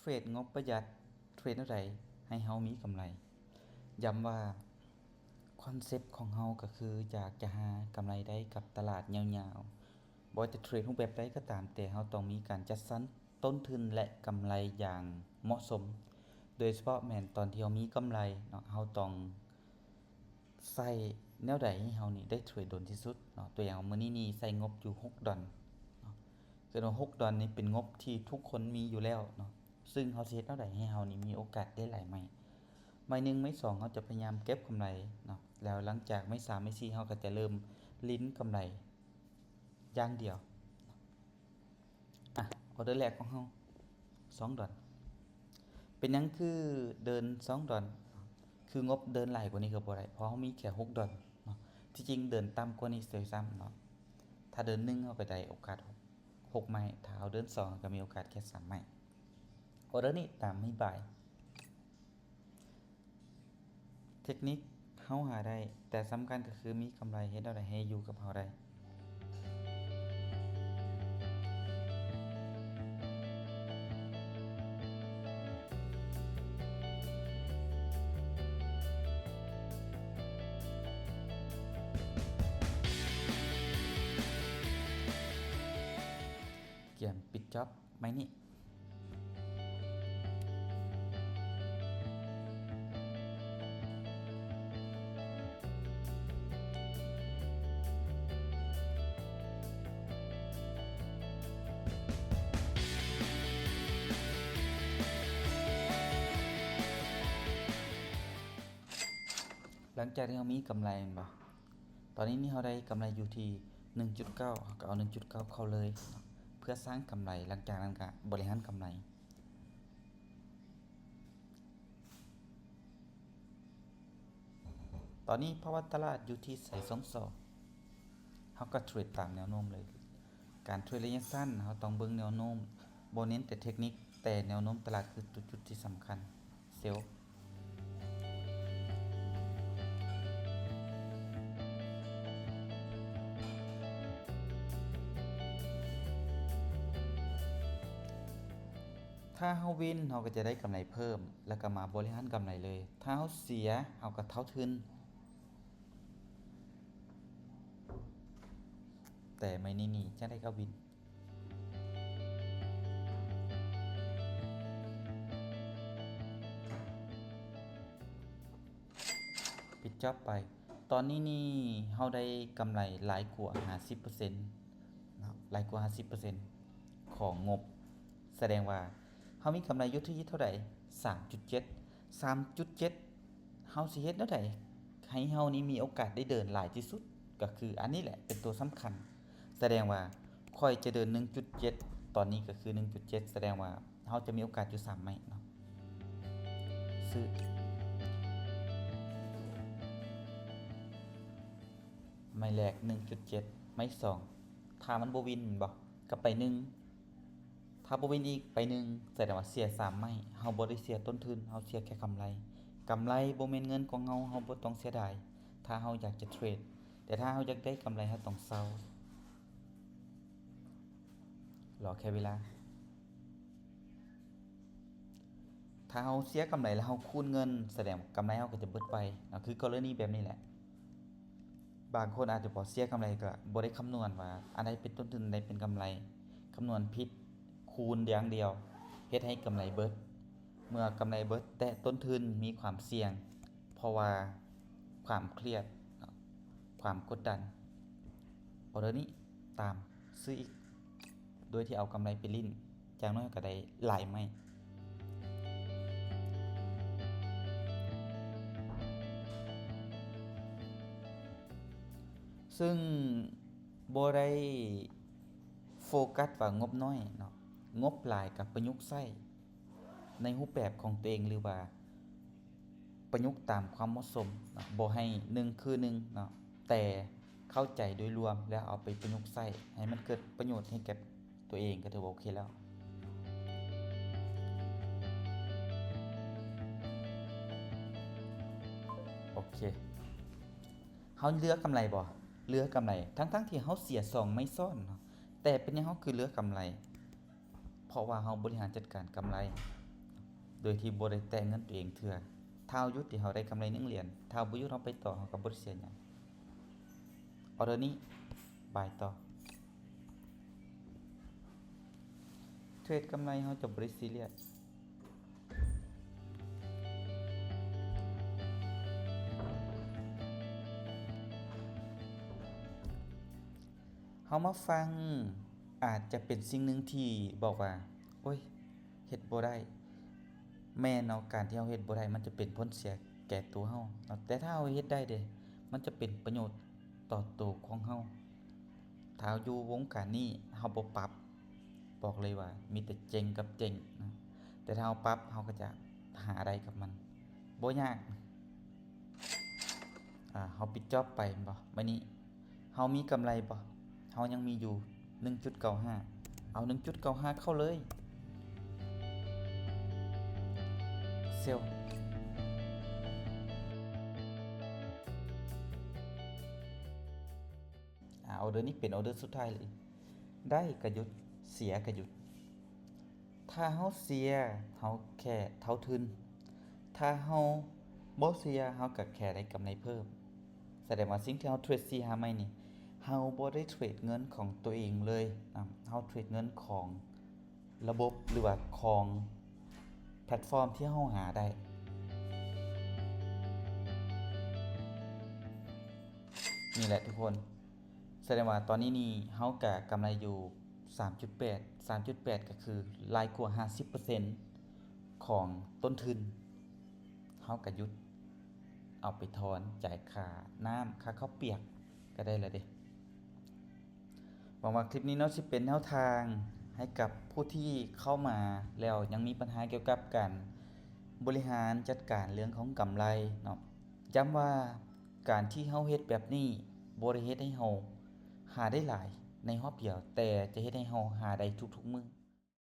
รดงบประหยัดเทรดอะไรให้เฮามีกำไรย้ำว่าคอนเซปต์ของเฮาก็คืออยากจะหากำไรได้กับตลาดยาวๆบ่ว่าจะเทรดรูปแบบใดก็ตามแต่เฮาต้องมีการจัดสรรต้นทุนและกำไรอย่างเหมาะสมโดยเฉพาะแม่นตอนที่เฮามีกำไรเนาะเฮาต้องใช้แนวใดให้เฮานี่ได้เทรดโดนที่สุดเนาะตัวอย่างมื้อนี้นี่ใช้งบอยู่$6เนาะคือว่า$6นี่เป็นงบที่ทุกคนมีอยู่แล้วเนาะซึ่งเฮาสิเฮ็ดแนวใดให้เฮานี่มีโอกาสได้หลายไม้ไม้1ไม้2เฮาจะพยายามเก็บกำไรเนาะแล้วหลังจากไม้3ไม้4เฮาก็จะเริ่มลิ้นกำไรอย่างเดียวออเดอร์แรกของเฮา$2เป็นหยังคือเดิน$2คืองบเดินหลายกว่านี้ก็บ่ได้เพราะเฮามีแค่$6เนาะที่จริงเดินต่ำกว่านี้เสียซ้ำเนาะถ้าเดิน1เฮาก็ได้โอกาส6ไม้ถ้าเอาเดิน2ก็มีโอกาสแค่3ไม้ออเดอร์นี้ตามไม่บ่ายเทคนิคเฮาหาได้แต่สำคัญก็คือมีกำไรเฮ็ดแนวใดให้อยู่กับเฮาได้เกี่ยมปิดจ็อบไม้นี้หลังจากที่เฮามีกำไรแม่นบ่ตอนนี้นี่เฮาได้กำไรอยู่ที่1.9เฮาก็เอา1.9เข้าเลยเนาะเพื่อสร้างกำไรหลังจากนั้นก็บริหารกำไรตอนนี้ภาวะตลาดอยู่ที่ไส2ศอกเฮาก็เทรดตามแนวโน้มเลยการเทรดระยะสั้นเฮาต้องเบิ่งแนวโน้มบ่เน้นแต่เทคนิคแต่แนวโน้มตลาดคือจุดที่สำคัญเซลล์ถ้าเฮาวินเฮาก็จะได้กำไรเพิ่มแล้วก็มาบริหารกำไรเลยถ้าเฮาเสียเฮาก็เท่าทุนแต่ไม่นี่จังได๋ก็วินปิดจ็อบไปตอนนี้นี่เฮาได้กำไรหลายกว่า50%เนาะหลายกว่า50%ของงบแสดงว่าเฮามีกำไรอยู่ที่เท่าใด3.7 3.7เฮาสิเฮ็ดแนวใดให้เฮานี่มีโอกาสได้เดินหลายที่สุดก็คืออันนี้แหละเป็นตัวสำคัญแสดงว่าค่อยจะเดิน 1.7 ตอนนี้ก็คือ 1.7 แสดงว่าเฮาจะมีโอกาสอยู่3ไม้เนาะซื้อไม้แรก 1.7 ไม้2ถ้ามันบ่วินแม่นบ่ก็ไป1ถ้าบ่วินอีกไป1แสดงว่าเสีย3ไม้เฮาบ่ได้เสียต้นทุนเฮาเสียแค่กำไรบ่แม่นเงินของเฮาเฮาบ่ต้องเสียดายถ้าเฮาอยากจะเทรดแต่ถ้าเฮาอยากได้กำไรเฮาต้องเซารอแค่เวลาถ้าเฮาเสียกำไรแล้วเฮาคูณเงินแสดงกำไรเฮาก็จะเบิดไปเนาะคือกรณีแบบนี้แหละบางคนอาจจะบ่เสียกำไรก็บ่ได้คำนวณว่าอันใดเป็นต้นทุนอันใดเป็นกำไรคำนวณผิดคูณอย่างเดียวเฮ็ดให้กำไรเบิดเมื่อกำไรเบิดแต่ต้นทุนมีความเสี่ยงเพราะว่าความเครียดเนาะความกดดันออเดอร์นี้ตามซื้ออีกโดยที่เอากำไรไปลิ้นอย่างน้อยก็ได้หลายไม้ซึ่งบ่ได้โฟกัสว่างบน้อยเนาะงบหลายก็ประยุกต์ใช้ในรูปแบบของตัวเองหรือว่าประยุกต์ตามความเหมาะสมเนาะบ่ให้1คือ1เนาะแต่เข้าใจโดยรวมแล้วเอาไปประยุกต์ใช้ให้มันเกิดประโยชน์ให้แก่ตัวเองก็ถือว่าโอเคแล้วโอเคเฮาเหลือกำไรบ่เหลือกำไรทั้งๆที่เฮาเสีย2ไม่ซ้อนเนาะแต่เป็นหยังเฮาคือเหลือกำไรเพราะว่าเฮาบริหารจัดการกำไร โดยที่บ่ได้แตะเงินตัวเองเทื่อถ้าเฮาหยุดที่เฮาได้กำไร1เหรียญถ้าบ่หยุดเฮาไปต่อเฮาก็บ่ได้เสียหยังออเดอร์นี้บายต่อเทรดกำไรเฮาจะบ่ได้ซีเรียสเฮามาฟังอาจจะเป็นสิ่งหนึ่งที่บอกว่าโอ๊ยเฮ็ดบ่ได้แม่นเนาะการที่เฮาเฮ็ดบ่ได้มันจะเป็นผลเสียแก่ตัวเฮาเนาะแต่ถ้าเฮาเฮ็ดได้เด้มันจะเป็นประโยชน์ต่อตัวของเฮาถ้าเฮาอยู่วงการนี้เฮาบ่ปรับบอกเลยว่ามีแต่เจ๊งกับเจ๊งนะแต่ถ้าเฮาปรับเฮาก็จะหาได้กับมันบ่ยากเฮาปิดจ็อบไปแม่นบ่มื้อนี้เฮามีกำไรบ่เฮายังมีอยู่ 1.95 เอา 1.95 เข้าเลยเซลออเดอร์นี้เป็นออเดอร์สุดท้ายเลยได้ก็หยุดเสียก็หยุดถ้าเฮาเสียเฮาแค่เท่าทุนถ้าเฮาบ่เสียเฮาก็แค่ได้กำไรเพิ่มแสดงว่าสิ่งที่เฮาเทรด4-5มื้อนี้เฮาบ่ได้เทรดเงินของตัวเองเลยเฮาเทรดเงินของระบบหรือว่าของแพลตฟอร์มที่เฮาหาได้นี่แหละทุกคนแสดงว่าตอนนี้นี่เฮาก็กำไรอยู่ 3.8 3.8 ก็คือหลายกว่า 50% ของต้นทุนเฮาก็หยุดเอาไปถอนจ่ายค่าน้ำค่าข้าวเปียกก็ได้แล้วเด้หวังว่าคลิปนี้เนาะสิเป็นแนวทางให้กับผู้ที่เข้ามาแล้วยังมีปัญหาเกี่ยวกับการบริหารจัดการเรื่องของกำไรเนาะย้ำว่าการที่เฮาเฮ็ดแบบนี้บ่ได้เฮ็ดให้เฮาหาได้หลายในรอบเดียวแต่จะเฮ็ดให้เฮาหาได้ทุกๆมื้อ